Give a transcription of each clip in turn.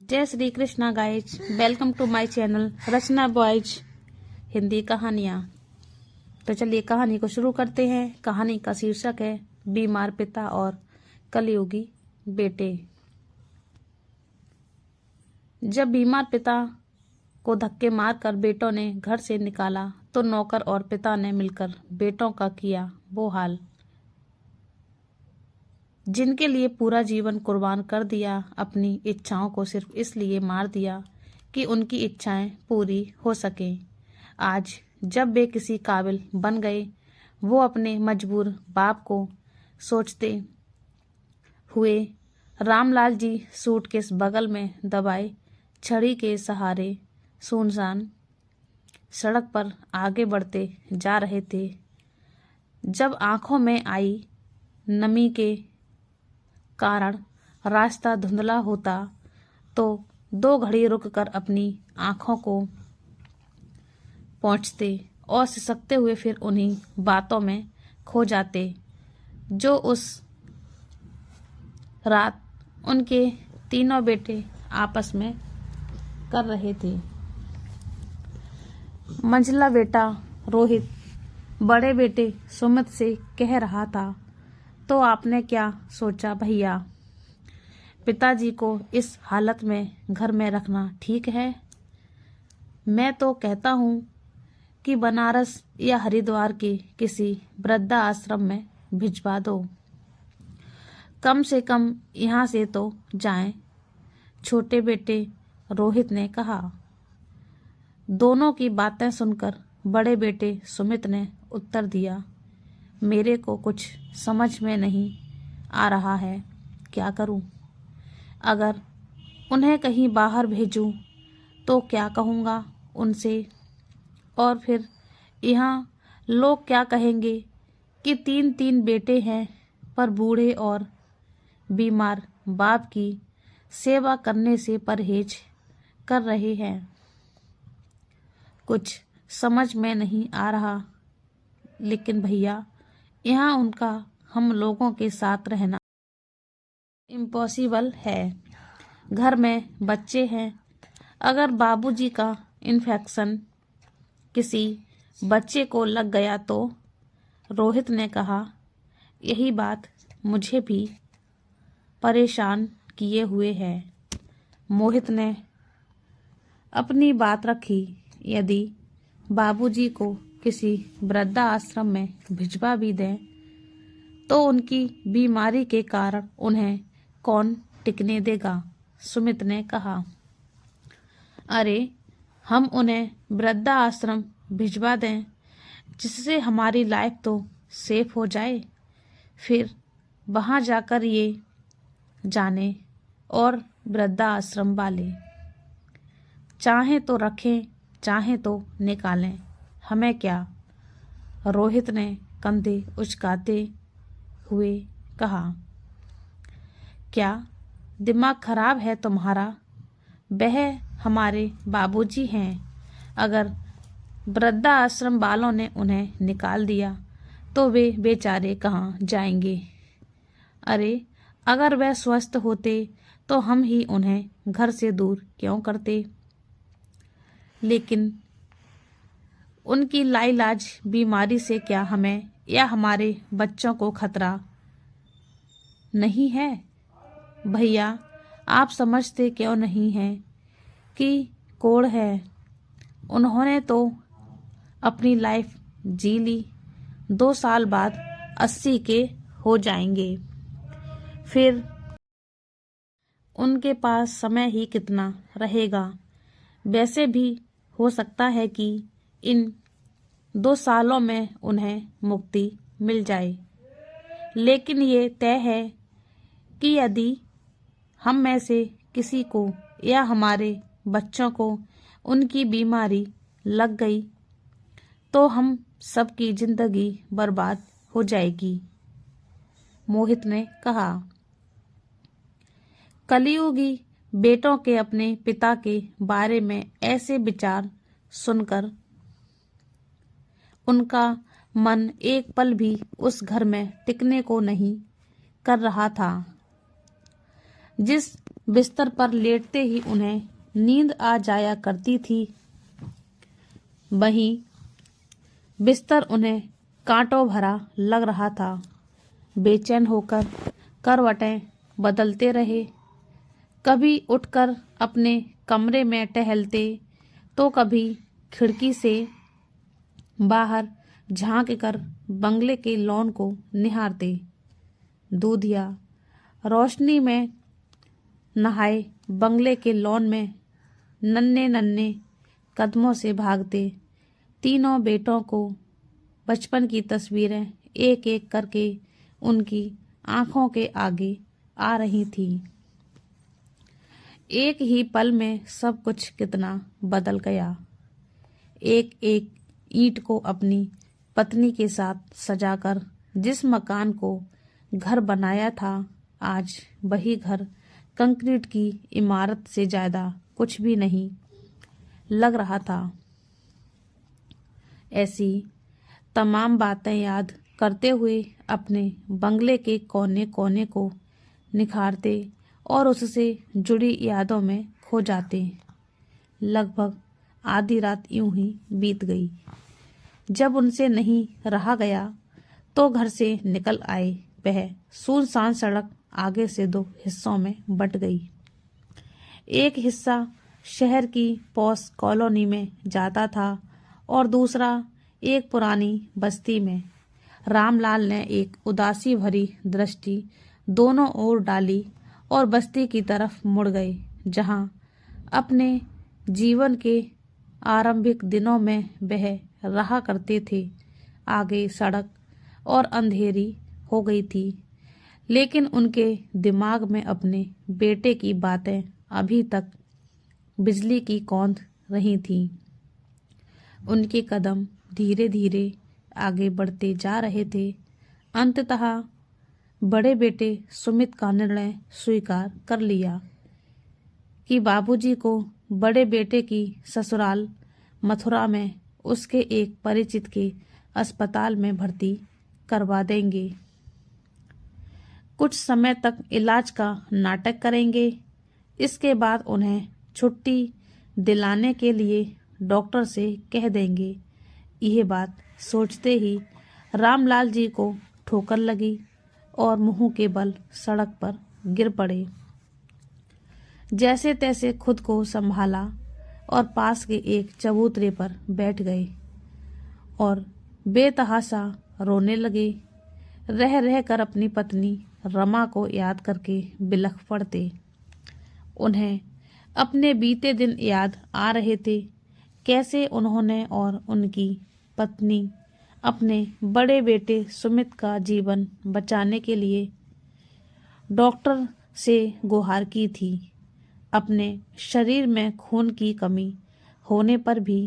जय Shri Krishna guys, welcome to my channel Rachna boys Hindi कहानियाँ। तो चलिए कहानी को शुरू करते हैं। कहानी का शीर्षक है बीमार पिता और कलयुगी बेटे। जब बीमार पिता को धक्के मारकर बेटों ने घर से निकाला तो नौकर और पिता ने मिलकर बेटों का किया वो हाल, जिनके लिए पूरा जीवन कुर्बान कर दिया। अपनी इच्छाओं को सिर्फ इसलिए मार दिया कि उनकी इच्छाएं पूरी हो सकें। आज जब वे किसी काबिल बन गए, वो अपने मजबूर बाप को सोचते हुए रामलाल जी सूटकेस बगल में दबाए छड़ी के सहारे सुनसान सड़क पर आगे बढ़ते जा रहे थे। जब आंखों में आई नमी के कारण रास्ता धुंधला होता तो 2 घड़ी रुककर अपनी आंखों को पहुंचते और सिसकते हुए फिर उन्हीं बातों में खो जाते जो उस रात उनके तीनों बेटे आपस में कर रहे थे। मंझला बेटा रोहित बड़े बेटे सुमित से कह रहा था, तो आपने क्या सोचा भैया, पिताजी को इस हालत में घर में रखना ठीक है? मैं तो कहता हूँ कि बनारस या हरिद्वार के किसी वृद्धा आश्रम में भिजवा दो। कम से कम यहाँ से तो जाएं, छोटे बेटे रोहित ने कहा। दोनों की बातें सुनकर बड़े बेटे सुमित ने उत्तर दिया, मेरे को कुछ समझ में नहीं आ रहा है, क्या करूं? अगर उन्हें कहीं बाहर भेजूं तो क्या कहूँगा उनसे? और फिर यहाँ लोग क्या कहेंगे कि 3 बेटे हैं पर बूढ़े और बीमार बाप की सेवा करने से परहेज कर रहे हैं। कुछ समझ में नहीं आ रहा, लेकिन भैया यहाँ उनका हम लोगों के साथ रहना इम्पॉसिबल है। घर में बच्चे हैं, अगर बाबूजी का इन्फेक्शन किसी बच्चे को लग गया तो? रोहित ने कहा। यही बात मुझे भी परेशान किए हुए है। मोहित ने अपनी बात रखी। यदि बाबूजी को किसी वृद्धा आश्रम में भिजवा भी दें तो उनकी बीमारी के कारण उन्हें कौन टिकने देगा? सुमित ने कहा। अरे हम उन्हें वृद्धा आश्रम भिजवा दें जिससे हमारी लाइफ तो सेफ हो जाए, फिर वहाँ जाकर ये जाने और वृद्धा आश्रम वाले चाहे तो रखें चाहे तो निकालें, हमें क्या? रोहित ने कंधे उचकाते हुए कहा। क्या दिमाग खराब है तुम्हारा? वह हमारे बाबूजी हैं। अगर वृद्धा आश्रम वालों ने उन्हें निकाल दिया तो वे बेचारे कहाँ जाएंगे? अरे अगर वह स्वस्थ होते तो हम ही उन्हें घर से दूर क्यों करते? लेकिन उनकी लाइलाज बीमारी से क्या हमें या हमारे बच्चों को खतरा नहीं है? भैया आप समझते क्यों नहीं हैं कि कोढ़ है। उन्होंने तो अपनी लाइफ जी ली, 2 साल बाद 80 के हो जाएंगे, फिर उनके पास समय ही कितना रहेगा। वैसे भी हो सकता है कि इन 2 सालों में उन्हें मुक्ति मिल जाए, लेकिन ये तय है कि यदि हम में से किसी को या हमारे बच्चों को उनकी बीमारी लग गई तो हम सबकी जिंदगी बर्बाद हो जाएगी, मोहित ने कहा। कलयुगी बेटों के अपने पिता के बारे में ऐसे विचार सुनकर उनका मन एक पल भी उस घर में टिकने को नहीं कर रहा था। जिस बिस्तर पर लेटते ही उन्हें नींद आ जाया करती थी। वहीं बिस्तर उन्हें कांटों भरा लग रहा था। बेचैन होकर करवटें बदलते रहे। कभी उठकर अपने कमरे में टहलते तो कभी खिड़की से बाहर झांक कर बंगले के लॉन को निहारते। दूधिया रोशनी में नहाए बंगले के लॉन में नन्हे नन्हे कदमों से भागते। तीनों बेटों को बचपन की तस्वीरें एक एक करके उनकी आंखों के आगे आ रही थी। एक ही पल में सब कुछ कितना बदल गया। एक एक ईंट को अपनी पत्नी के साथ सजाकर जिस मकान को घर बनाया था, आज वही घर कंक्रीट की इमारत से ज्यादा कुछ भी नहीं लग रहा था। ऐसी तमाम बातें याद करते हुए अपने बंगले के कोने कोने को निखारते और उससे जुड़ी यादों में खो जाते। लगभग आधी रात यूं ही बीत गई। जब उनसे नहीं रहा गया तो घर से निकल आए। वह सुनसान सड़क आगे से दो हिस्सों में बंट गई। एक हिस्सा शहर की पॉश कॉलोनी में जाता था और दूसरा एक पुरानी बस्ती में। रामलाल ने एक उदासी भरी दृष्टि दोनों ओर डाली और बस्ती की तरफ मुड़ गए, जहां अपने जीवन के आरंभिक दिनों में वह रहा करते थे। आगे सड़क और अंधेरी हो गई थी, लेकिन उनके दिमाग में अपने बेटे की बातें अभी तक बिजली की कौंध रही थीं। उनके कदम धीरे धीरे आगे बढ़ते जा रहे थे। अंततः बड़े बेटे सुमित का निर्णय स्वीकार कर लिया कि बाबूजी को बड़े बेटे की ससुराल मथुरा में उसके एक परिचित के अस्पताल में भर्ती करवा देंगे। कुछ समय तक इलाज का नाटक करेंगे। इसके बाद उन्हें छुट्टी दिलाने के लिए डॉक्टर से कह देंगे। यह बात सोचते ही रामलाल जी को ठोकर लगी और मुंह के बल सड़क पर गिर पड़े। जैसे तैसे खुद को संभाला और पास के एक चबूतरे पर बैठ गए और बेतहाशा रोने लगे। रह रह कर अपनी पत्नी रमा को याद करके बिलख पड़ते। उन्हें अपने बीते दिन याद आ रहे थे, कैसे उन्होंने और उनकी पत्नी अपने बड़े बेटे सुमित का जीवन बचाने के लिए डॉक्टर से गुहार की थी। अपने शरीर में खून की कमी होने पर भी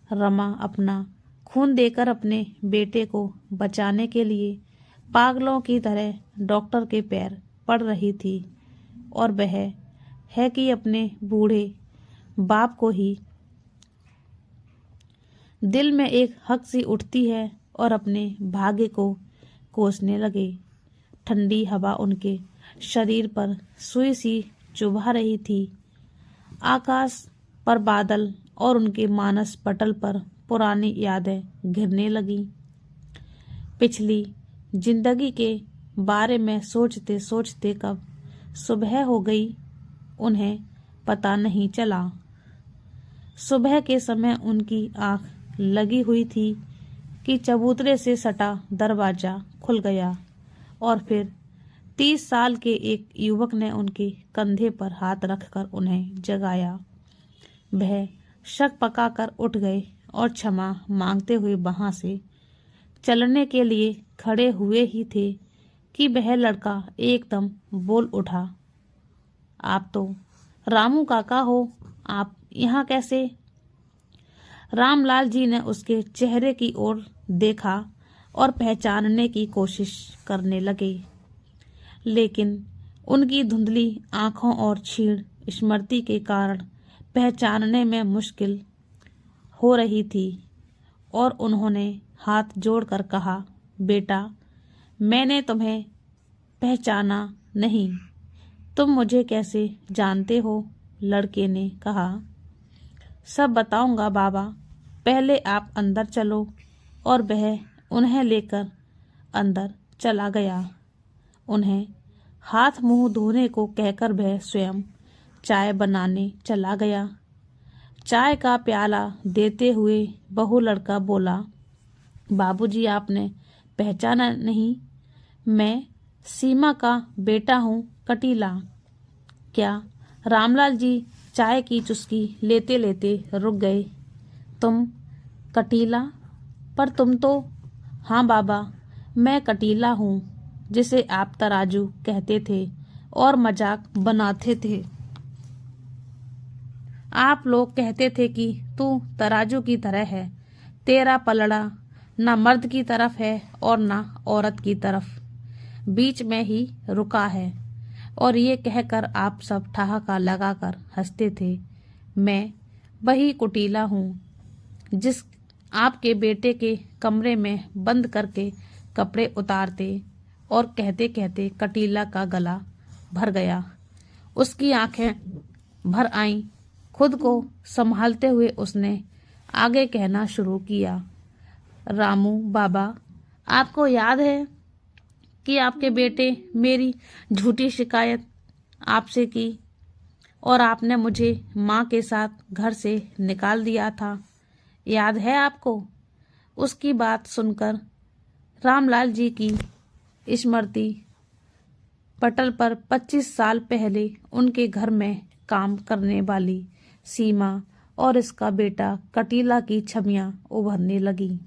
रमा अपना खून देकर अपने बेटे को बचाने के लिए पागलों की तरह डॉक्टर के पैर पड़ रही थी। और वह है कि अपने बूढ़े बाप को ही दिल में एक हक सी उठती है और अपने भाग्य को कोसने लगे। ठंडी हवा उनके शरीर पर सुई सी चुभा रही थी। आकाश पर बादल और उनके मानस पटल पर पुरानी यादें घिरने लगी। पिछली जिंदगी के बारे में सोचते सोचते कब सुबह हो गई, उन्हें पता नहीं चला। सुबह के समय उनकी आंख लगी हुई थी कि चबूतरे से सटा दरवाजा खुल गया और फिर 30 साल के एक युवक ने उनके कंधे पर हाथ रखकर उन्हें जगाया। वह शक पकाकर उठ गए और क्षमा मांगते हुए वहां से चलने के लिए खड़े हुए ही थे कि वह लड़का एकदम बोल उठा, आप तो रामू काका हो, आप यहाँ कैसे? रामलाल जी ने उसके चेहरे की ओर देखा और पहचानने की कोशिश करने लगे, लेकिन उनकी धुंधली आंखों और क्षीण स्मृति के कारण पहचानने में मुश्किल हो रही थी। और उन्होंने हाथ जोड़कर कहा, बेटा, मैंने तुम्हें पहचाना नहीं। तुम मुझे कैसे जानते हो? लड़के ने कहा। सब बताऊंगा बाबा, पहले आप अंदर चलो। और वह उन्हें लेकर अंदर चला गया। उन्हें हाथ मुंह धोने को कहकर वह स्वयं चाय बनाने चला गया। चाय का प्याला देते हुए बहू लड़का बोला, बाबूजी आपने पहचाना नहीं? मैं सीमा का बेटा हूँ, कटीला। क्या? रामलाल जी चाय की चुस्की लेते लेते रुक गए। तुम कटीला? पर तुम तो। हाँ बाबा, मैं कटीला हूँ, जिसे आप तराजू कहते थे और मजाक बनाते थे। आप लोग कहते थे कि तू तराजू की तरह है, तेरा पलड़ा न मर्द की तरफ है और न औरत की तरफ, बीच में ही रुका है। और ये कहकर आप सब ठहाका लगाकर हंसते थे। मैं वही कुटीला हूँ जिस आपके बेटे के कमरे में बंद करके कपड़े उतारते और कहते कहते कटीला का गला भर गया। उसकी आंखें भर आईं। खुद को संभालते हुए उसने आगे कहना शुरू किया, रामू बाबा, आपको याद है कि आपके बेटे मेरी झूठी शिकायत आपसे की और आपने मुझे माँ के साथ घर से निकाल दिया था, याद है आपको? उसकी बात सुनकर रामलाल जी की स्मृति पटल पर 25 साल पहले उनके घर में काम करने वाली सीमा और इसका बेटा कटीला की छवियां उभरने लगी।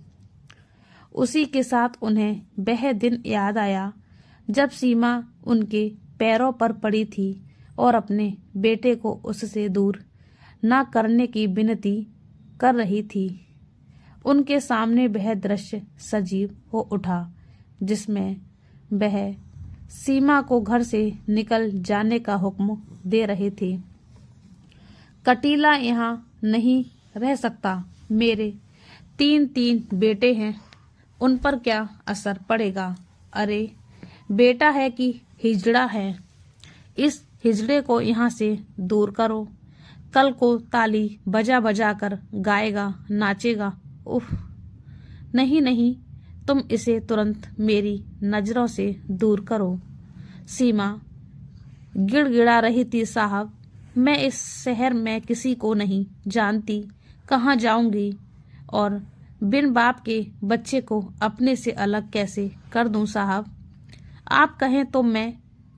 उसी के साथ उन्हें वह दिन याद आया जब सीमा उनके पैरों पर पड़ी थी और अपने बेटे को उससे दूर न करने की विनती कर रही थी। उनके सामने वह दृश्य सजीव हो उठा जिसमें वह सीमा को घर से निकल जाने का हुक्म दे रहे थे। कटीला यहाँ नहीं रह सकता, मेरे 3 बेटे हैं, उन पर क्या असर पड़ेगा? अरे बेटा है कि हिजड़ा है, इस हिजड़े को यहाँ से दूर करो, कल को ताली बजा बजा कर गाएगा, नाचेगा। उफ, नहीं नहीं, तुम इसे तुरंत मेरी नजरों से दूर करो। सीमा गिड़गिड़ा रही थी, साहब, मैं इस शहर में किसी को नहीं जानती, कहाँ जाऊंगी और बिन बाप के बच्चे को अपने से अलग कैसे कर दूं साहब? आप कहें तो मैं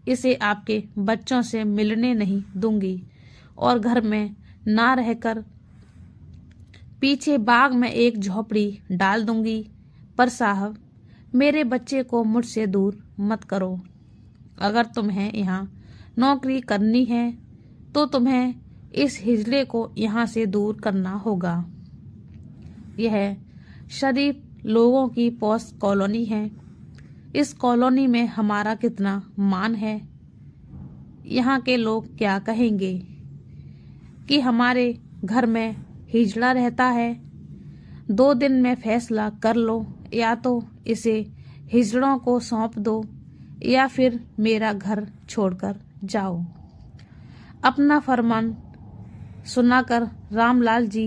इसे आपके बच्चों से मिलने नहीं दूंगी और घर में ना रहकर पीछे बाग में एक झोपड़ी डाल दूंगी। पर साहब, मेरे बच्चे को मुझसे दूर मत करो। अगर तुम्हें यहाँ नौकरी करनी है तो तुम्हें इस हिजड़े को यहाँ से दूर करना होगा। यह शरीफ लोगों की पोस्ट कॉलोनी है। इस कॉलोनी में हमारा कितना मान है। यहाँ के लोग क्या कहेंगे कि हमारे घर में हिजड़ा रहता है। 2 दिन में फैसला कर लो, या तो इसे हिजड़ों को सौंप दो या फिर मेरा घर छोड़कर जाओ। अपना फरमान सुनाकर रामलाल जी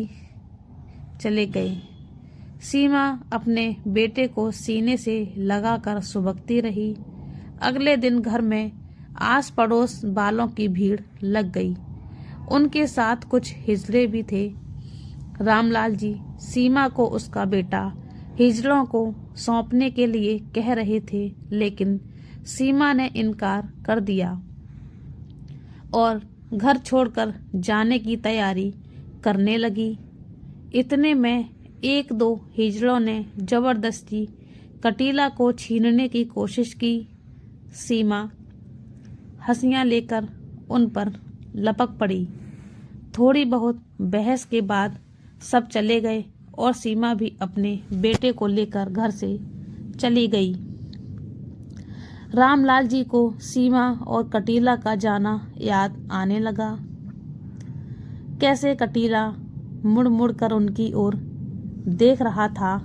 चले गए। सीमा अपने बेटे को सीने से लगाकर सुबकती रही। अगले दिन घर में आस पड़ोस वालों की भीड़ लग गई। उनके साथ कुछ हिजड़े भी थे। रामलाल जी सीमा को उसका बेटा हिजड़ों को सौंपने के लिए कह रहे थे, लेकिन सीमा ने इनकार कर दिया और घर छोड़कर जाने की तैयारी करने लगी। इतने में 1-2 हिजड़ों ने जबरदस्ती कटीला को छीनने की कोशिश की। सीमा हंसियां लेकर उन पर लपक पड़ी। थोड़ी बहुत बहस के बाद सब चले गए और सीमा भी अपने बेटे को लेकर घर से चली गई। रामलाल जी को सीमा और कटीला का जाना याद आने लगा। कैसे कटीला मुड़ मुड़ कर उनकी ओर देख रहा था।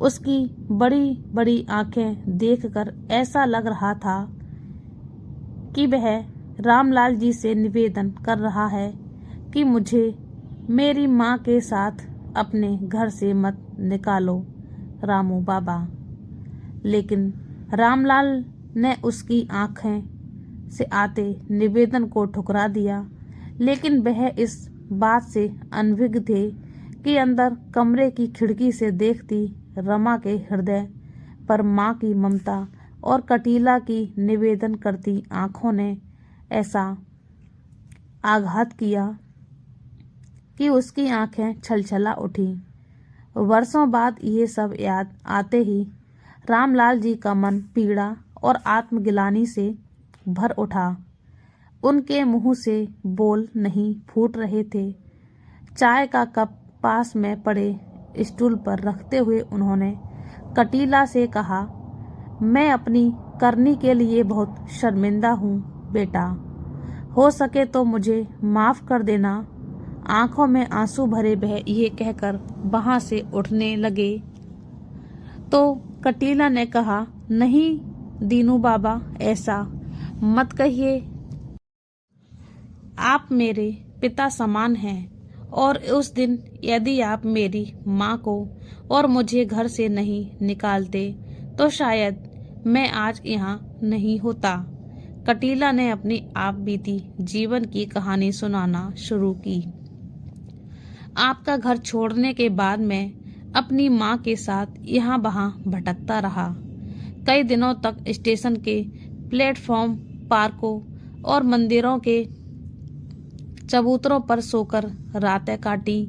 उसकी बड़ी बड़ी आंखें देखकर ऐसा लग रहा था कि वह रामलाल जी से निवेदन कर रहा है कि मुझे मेरी माँ के साथ अपने घर से मत निकालो रामू बाबा। लेकिन रामलाल ने उसकी आंखें से आते निवेदन को ठुकरा दिया। लेकिन वह इस बात से अनभिज्ञ थे कि अंदर कमरे की खिड़की से देखती रमा के हृदय पर माँ की ममता और कटीला की निवेदन करती आंखों ने ऐसा आघात किया कि उसकी आंखें छलछला उठी। वर्षों बाद ये सब याद आते ही रामलाल जी का मन पीड़ा और आत्मग्लानि से भर उठा। उनके मुंह से बोल नहीं फूट रहे थे। चाय का कप पास में पड़े स्टूल पर रखते हुए उन्होंने कटीला से कहा, मैं अपनी करनी के लिए बहुत शर्मिंदा हूँ बेटा, हो सके तो मुझे माफ़ कर देना। आंखों में आंसू भरे वह ये कहकर वहाँ से उठने लगे तो कटीला ने कहा, नहीं दीनू बाबा, ऐसा मत कहिए। आप मेरे पिता समान हैं और उस दिन यदि आप मेरी माँ को और मुझे घर से नहीं निकालते तो शायद मैं आज यहाँ नहीं होता। कटीला ने अपनी आप बीती जीवन की कहानी सुनाना शुरू की। आपका घर छोड़ने के बाद मैं अपनी माँ के साथ यहाँ वहाँ भटकता रहा। कई दिनों तक स्टेशन के प्लेटफॉर्म, पार्कों और मंदिरों के चबूतरों पर सोकर रातें काटी।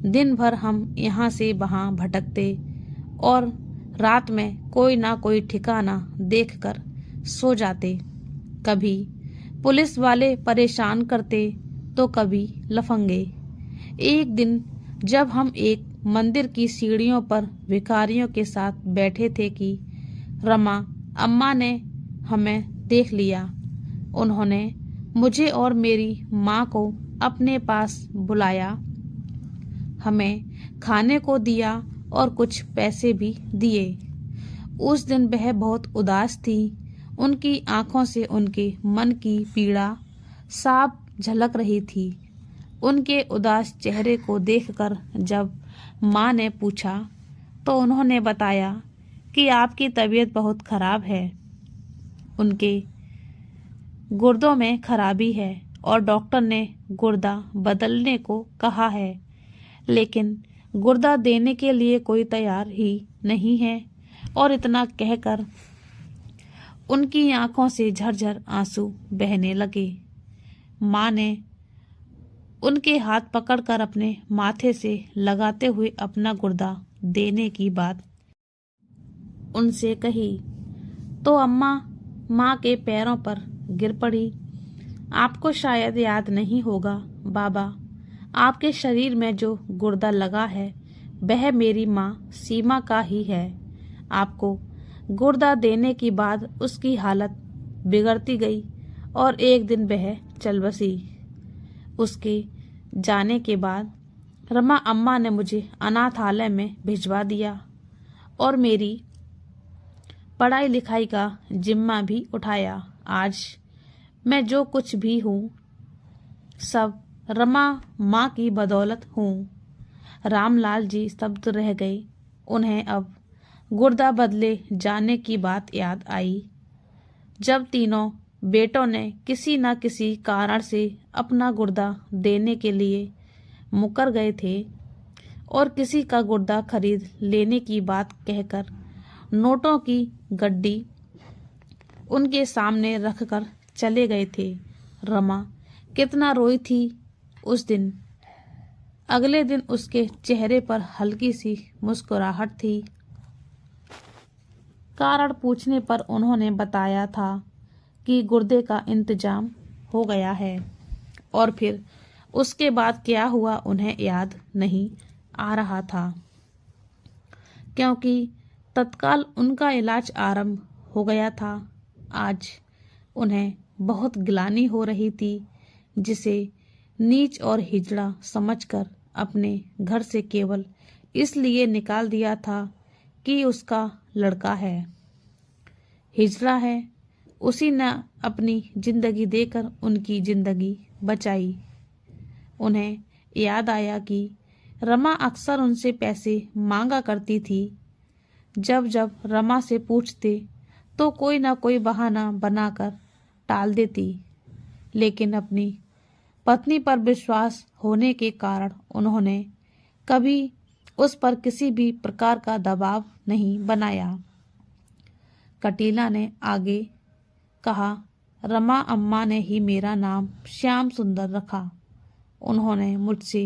दिन भर हम यहाँ से वहाँ भटकते और रात में कोई ना कोई ठिकाना देखकर सो जाते। कभी पुलिस वाले परेशान करते तो कभी लफंगे। एक दिन जब हम एक मंदिर की सीढ़ियों पर भिखारियों के साथ बैठे थे कि रमा अम्मा ने हमें देख लिया। उन्होंने मुझे और मेरी माँ को अपने पास बुलाया, हमें खाने को दिया और कुछ पैसे भी दिए। उस दिन वह बहुत उदास थी। उनकी आंखों से उनके मन की पीड़ा साफ झलक रही थी। उनके उदास चेहरे को देखकर जब माँ ने पूछा तो उन्होंने बताया कि आपकी तबीयत बहुत खराब है। उनके गुर्दों में खराबी है और डॉक्टर ने गुर्दा बदलने को कहा है, लेकिन गुर्दा देने के लिए कोई तैयार ही नहीं है। और इतना कहकर उनकी आंखों से झरझर आंसू बहने लगे। माँ ने उनके हाथ पकड़कर अपने माथे से लगाते हुए अपना गुर्दा देने की बात उनसे कही तो अम्मा माँ के पैरों पर गिर पड़ी। आपको शायद याद नहीं होगा बाबा, आपके शरीर में जो गुर्दा लगा है वह मेरी माँ सीमा का ही है। आपको गुर्दा देने के बाद उसकी हालत बिगड़ती गई और एक दिन वह चल बसी। उसके जाने के बाद रमा अम्मा ने मुझे अनाथालय में भिजवा दिया और मेरी पढ़ाई लिखाई का जिम्मा भी उठाया। आज मैं जो कुछ भी हूँ सब रमा माँ की बदौलत हूँ। रामलाल जी स्तब्ध रह गए। उन्हें अब गुर्दा बदले जाने की बात याद आई। जब तीनों बेटों ने किसी न किसी कारण से अपना गुर्दा देने के लिए मुकर गए थे और किसी का गुर्दा खरीद लेने की बात कहकर नोटों की गड्डी उनके सामने रखकर चले गए थे। रमा कितना रोई थी उस दिन। अगले दिन उसके चेहरे पर हल्की सी मुस्कुराहट थी। कारण पूछने पर उन्होंने बताया था कि गुर्दे का इंतजाम हो गया है और फिर उसके बाद क्या हुआ उन्हें याद नहीं आ रहा था, क्योंकि तत्काल उनका इलाज आरंभ हो गया था। आज उन्हें बहुत ग्लानि हो रही थी, जिसे नीच और हिजड़ा समझकर अपने घर से केवल इसलिए निकाल दिया था कि उसका लड़का है। हिजड़ा है उसी ने अपनी जिंदगी देकर उनकी जिंदगी बचाई। उन्हें याद आया कि रमा अक्सर उनसे पैसे मांगा करती थी। जब जब रमा से पूछते तो कोई ना कोई बहाना बनाकर टाल देती, लेकिन अपनी पत्नी पर विश्वास होने के कारण उन्होंने कभी उस पर किसी भी प्रकार का दबाव नहीं बनाया। कटीला ने आगे कहा, रमा अम्मा ने ही मेरा नाम श्याम सुंदर रखा। उन्होंने मुझसे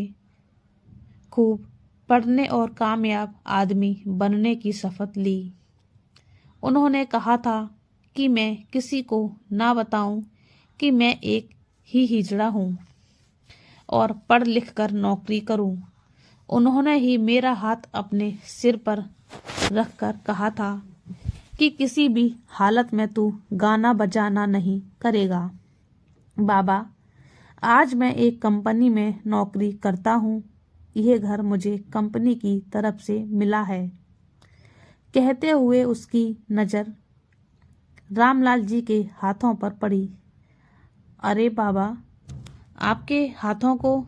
खूब पढ़ने और कामयाब आदमी बनने की शपथ ली। उन्होंने कहा था कि मैं किसी को ना बताऊं कि मैं एक ही हिजड़ा हूं और पढ़ लिख कर नौकरी करूं। उन्होंने ही मेरा हाथ अपने सिर पर रखकर कहा था कि किसी भी हालत में तू गाना बजाना नहीं करेगा। बाबा, आज मैं एक कंपनी में नौकरी करता हूँ। यह घर मुझे कंपनी की तरफ से मिला है। कहते हुए उसकी नज़र रामलाल जी के हाथों पर पड़ी। अरे बाबा, आपके हाथों को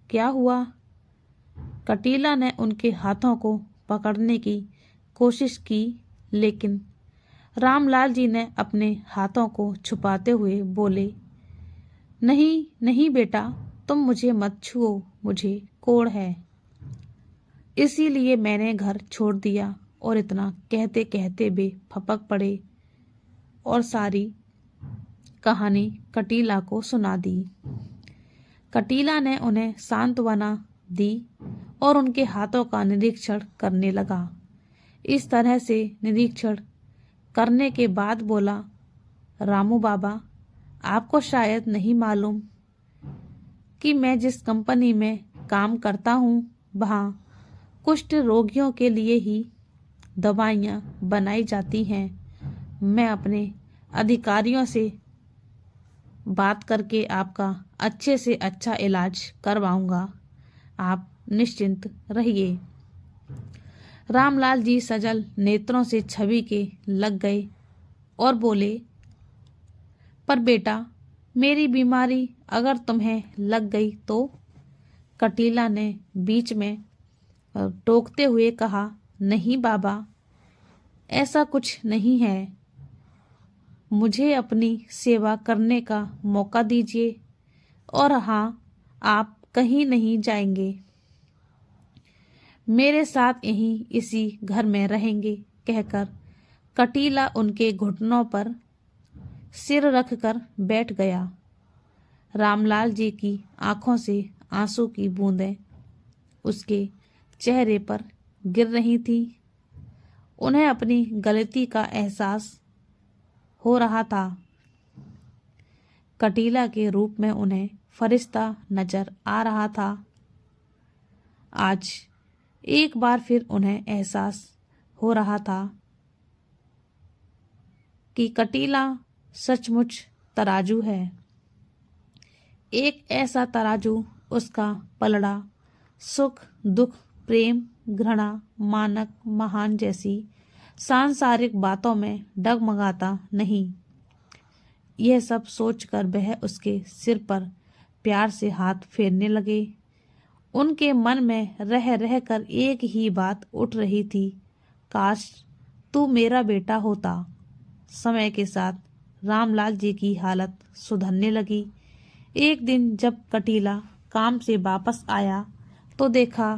क्या हुआ? कटीला ने उनके हाथों को पकड़ने की कोशिश की, लेकिन रामलाल जी ने अपने हाथों को छुपाते हुए बोले, नहीं नहीं बेटा, तुम मुझे मत छुओ, मुझे कोढ़ है, इसीलिए मैंने घर छोड़ दिया। और इतना कहते कहते वे फपक पड़े और सारी कहानी कटीला को सुना दी। कटीला ने उन्हें सांत्वना दी और उनके हाथों का निरीक्षण करने लगा। इस तरह से निरीक्षण करने के बाद बोला, रामू बाबा, आपको शायद नहीं मालूम कि मैं जिस कंपनी में काम करता हूँ वहाँ कुष्ठ रोगियों के लिए ही दवाइयाँ बनाई जाती हैं। मैं अपने अधिकारियों से बात करके आपका अच्छे से अच्छा इलाज करवाऊंगा। आप निश्चिंत रहिए। रामलाल जी सजल नेत्रों से छवि के लग गए और बोले, पर बेटा, मेरी बीमारी अगर तुम्हें लग गई तो? कटीला ने बीच में टोकते हुए कहा, नहीं बाबा, ऐसा कुछ नहीं है। मुझे अपनी सेवा करने का मौका दीजिए और हाँ, आप कहीं नहीं जाएंगे, मेरे साथ यहीं इसी घर में रहेंगे। कहकर कटीला उनके घुटनों पर सिर रखकर बैठ गया। रामलाल जी की आंखों से आंसू की बूंदें उसके चेहरे पर गिर रही थीं। उन्हें अपनी गलती का एहसास हो रहा था। कटीला के रूप में उन्हें फरिश्ता नजर आ रहा था। आज एक बार फिर उन्हें एहसास हो रहा था कि कटीला सचमुच तराजू है। एक ऐसा तराजू, उसका पलड़ा सुख दुख, प्रेम, घृणा, मानक, महान जैसी सांसारिक बातों में डगमगाता नहीं। यह सब सोचकर वह उसके सिर पर प्यार से हाथ फेरने लगे। उनके मन में रह रह कर एक ही बात उठ रही थी, काश तू मेरा बेटा होता। समय के साथ रामलाल जी की हालत सुधरने लगी। एक दिन जब कटीला काम से वापस आया तो देखा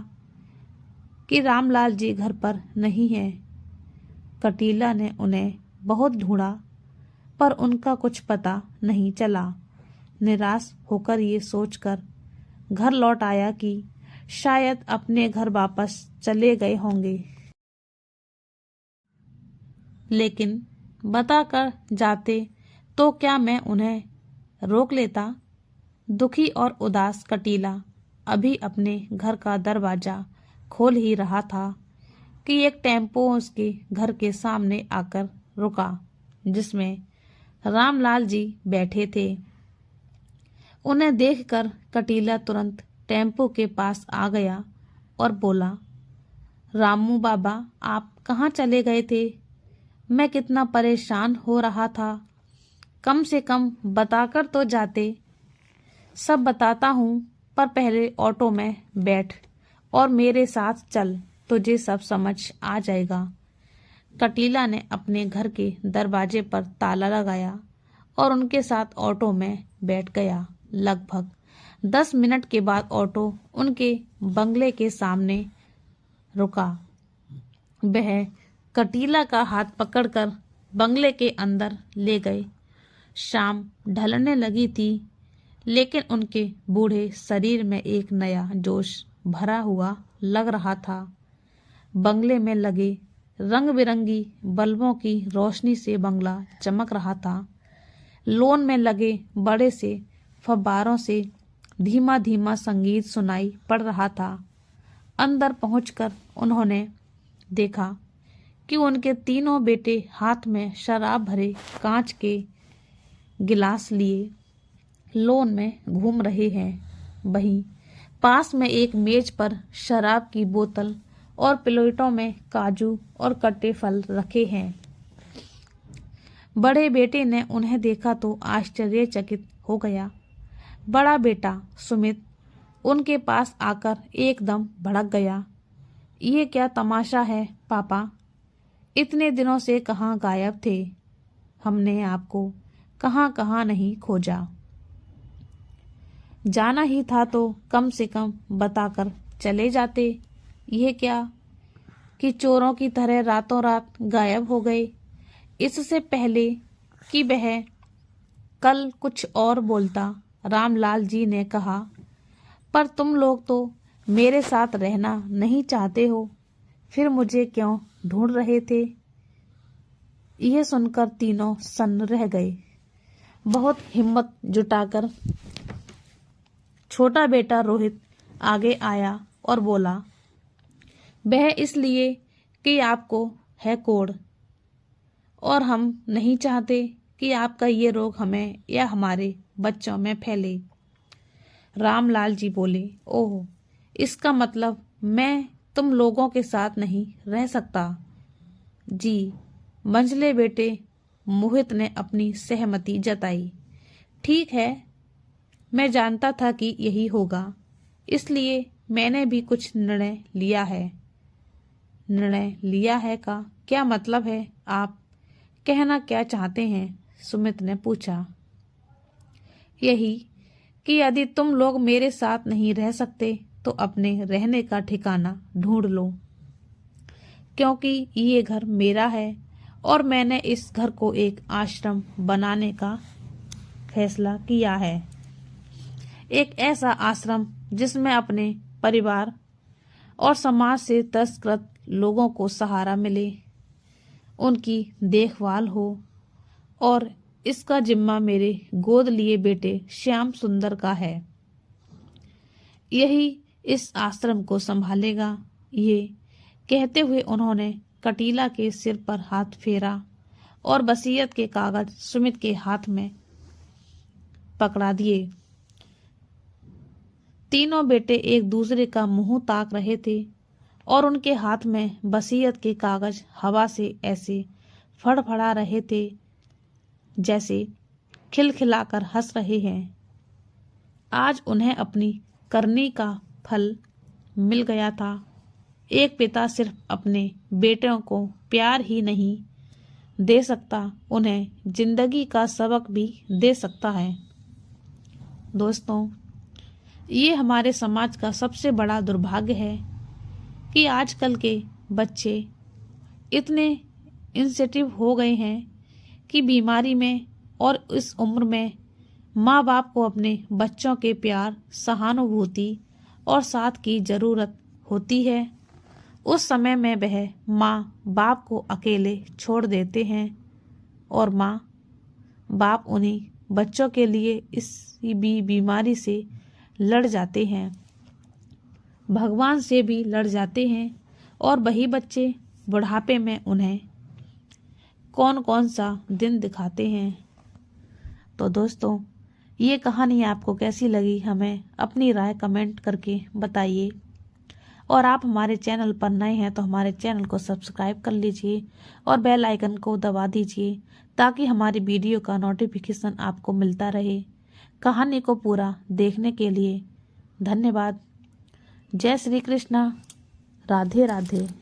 कि रामलाल जी घर पर नहीं हैं। कटीला ने उन्हें बहुत ढूंढा पर उनका कुछ पता नहीं चला। निराश होकर ये सोचकर घर लौट आया कि शायद अपने घर वापस चले गए होंगे। लेकिन बताकर जाते तो क्या मैं उन्हें रोक लेता? दुखी और उदास कटीला अभी अपने घर का दरवाजा खोल ही रहा था कि एक टेम्पो उसके घर के सामने आकर रुका, जिसमें रामलाल जी बैठे थे। उन्हें देखकर कटीला तुरंत टेम्पो के पास आ गया और बोला, रामू बाबा, आप कहाँ चले गए थे? मैं कितना परेशान हो रहा था। कम से कम बताकर तो जाते। सब बताता हूँ, पर पहले ऑटो में बैठ और मेरे साथ चल, तुझे सब समझ आ जाएगा। कटीला ने अपने घर के दरवाजे पर ताला लगाया और उनके साथ ऑटो में बैठ गया। लगभग 10 मिनट के बाद ऑटो उनके बंगले के सामने रुका। वह कटीला का हाथ पकड़कर बंगले के अंदर ले गए। शाम ढलने लगी थी, लेकिन उनके बूढ़े शरीर में एक नया जोश भरा हुआ लग रहा था। बंगले में लगे रंग बिरंगी बल्बों की रोशनी से बंगला चमक रहा था। लॉन में लगे बड़े से फव्वारों से धीमा धीमा संगीत सुनाई पड़ रहा था। अंदर पहुंचकर उन्होंने देखा कि उनके तीनों बेटे हाथ में शराब भरे कांच के गिलास लिए लॉन में घूम रहे हैं। वहीं पास में एक मेज पर शराब की बोतल और प्लेटों में काजू और कटे फल रखे हैं। बड़े बेटे ने उन्हें देखा तो आश्चर्यचकित हो गया। बड़ा बेटा सुमित उनके पास आकर एकदम भड़क गया। ये क्या तमाशा है पापा? इतने दिनों से कहाँ गायब थे? हमने आपको कहाँ कहाँ नहीं खोजा। जाना ही था तो कम से कम बताकर चले जाते। यह क्या कि चोरों की तरह रातों रात गायब हो गए। इससे पहले कि वह कल कुछ और बोलता, रामलाल जी ने कहा, पर तुम लोग तो मेरे साथ रहना नहीं चाहते हो, फिर मुझे क्यों ढूंढ रहे थे? यह सुनकर तीनों सन्न रह गए। बहुत हिम्मत जुटाकर छोटा बेटा रोहित आगे आया और बोला, वह इसलिए कि आपको है कोढ़ और हम नहीं चाहते कि आपका ये रोग हमें या हमारे बच्चों में फैले। रामलाल जी बोले, ओह, इसका मतलब मैं तुम लोगों के साथ नहीं रह सकता। जी, मंझले बेटे मोहित ने अपनी सहमति जताई। ठीक है, मैं जानता था कि यही होगा, इसलिए मैंने भी कुछ निर्णय लिया है। निर्णय लिया है का क्या मतलब है? आप कहना क्या चाहते हैं? सुमित ने पूछा। यही कि यदि तुम लोग मेरे साथ नहीं रह सकते तो अपने रहने का ठिकाना ढूंढ लो, क्योंकि ये घर मेरा है और मैंने इस घर को एक आश्रम बनाने का फैसला किया है। एक ऐसा आश्रम जिसमें अपने परिवार और समाज से तिरस्कृत लोगों को सहारा मिले, उनकी देखभाल हो, और इसका जिम्मा मेरे गोद लिए बेटे श्याम सुंदर का है। यही इस आश्रम को संभालेगा। ये कहते हुए उन्होंने कटीला के सिर पर हाथ फेरा और वसीयत के कागज सुमित के हाथ में पकड़ा दिए। तीनों बेटे एक दूसरे का मुंह ताक रहे थे और उनके हाथ में वसीयत के कागज हवा से ऐसे फड़फड़ा रहे थे जैसे खिलखिलाकर हंस रहे हैं। आज उन्हें अपनी करनी का फल मिल गया था। एक पिता सिर्फ अपने बेटों को प्यार ही नहीं दे सकता, उन्हें जिंदगी का सबक भी दे सकता है। दोस्तों, ये हमारे समाज का सबसे बड़ा दुर्भाग्य है कि आजकल के बच्चे इतने इंसेंसिटिव हो गए हैं कि बीमारी में और इस उम्र में माँ बाप को अपने बच्चों के प्यार, सहानुभूति और साथ की ज़रूरत होती है। उस समय में वह माँ बाप को अकेले छोड़ देते हैं और माँ बाप उन्हीं बच्चों के लिए इस बीमारी से लड़ जाते हैं, भगवान से भी लड़ जाते हैं, और वही बच्चे बुढ़ापे में उन्हें कौन कौन सा दिन दिखाते हैं। तो दोस्तों, ये कहानी आपको कैसी लगी हमें अपनी राय कमेंट करके बताइए। और आप हमारे चैनल पर नए हैं तो हमारे चैनल को सब्सक्राइब कर लीजिए और बेल आइकन को दबा दीजिए ताकि हमारी वीडियो का नोटिफिकेशन आपको मिलता रहे। कहानी को पूरा देखने के लिए धन्यवाद। जय श्री कृष्णा। राधे राधे।